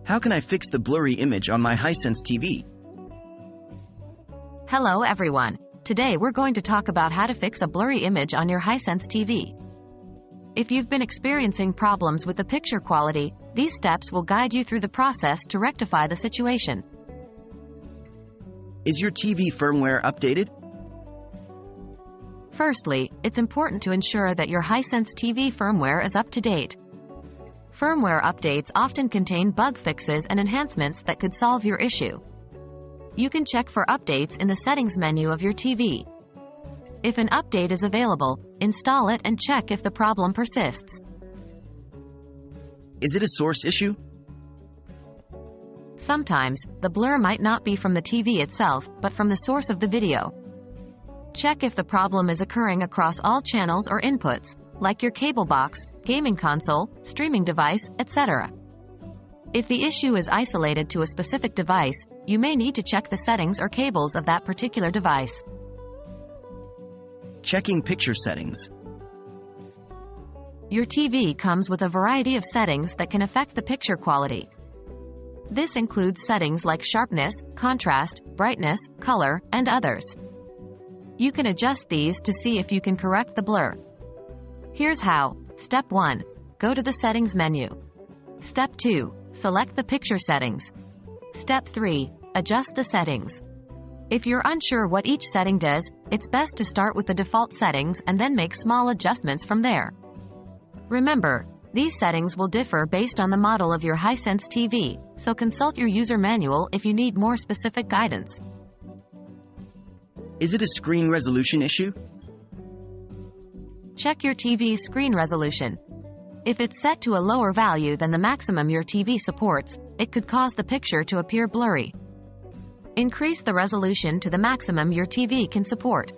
How can I fix the blurry image on my Hisense TV? Hello everyone. Today we're going to talk about how to fix a blurry image on your Hisense TV. If you've been experiencing problems with the picture quality, these steps will guide you through the process to rectify the situation. Is your TV firmware updated? Firstly, it's important to ensure that your Hisense TV firmware is up to date. Firmware updates often contain bug fixes and enhancements that could solve your issue. You can check for updates in the settings menu of your TV. If an update is available, install it and check if the problem persists. Is it a source issue? Sometimes, the blur might not be from the TV itself, but from the source of the video. Check if the problem is occurring across all channels or inputs, like your cable box, gaming console, streaming device, etc. If the issue is isolated to a specific device, you may need to check the settings or cables of that particular device. Checking picture settings. Your TV comes with a variety of settings that can affect the picture quality. This includes settings like sharpness, contrast, brightness, color, and others. You can adjust these to see if you can correct the blur. Here's how. Step 1. Go to the settings menu. Step 2. Select the picture settings. Step 3. Adjust the settings. If you're unsure what each setting does, it's best to start with the default settings and then make small adjustments from there. Remember, these settings will differ based on the model of your Hisense TV, so consult your user manual if you need more specific guidance. Is it a screen resolution issue? Check your TV's screen resolution. If it's set to a lower value than the maximum your TV supports, it could cause the picture to appear blurry. Increase the resolution to the maximum your TV can support.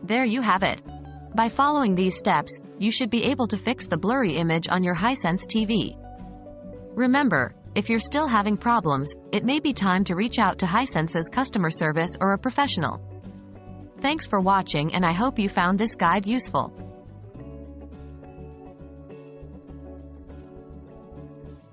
There you have it. By following these steps, you should be able to fix the blurry image on your Hisense TV. Remember, if you're still having problems, it may be time to reach out to Hisense's customer service or a professional. Thanks for watching, and I hope you found this guide useful.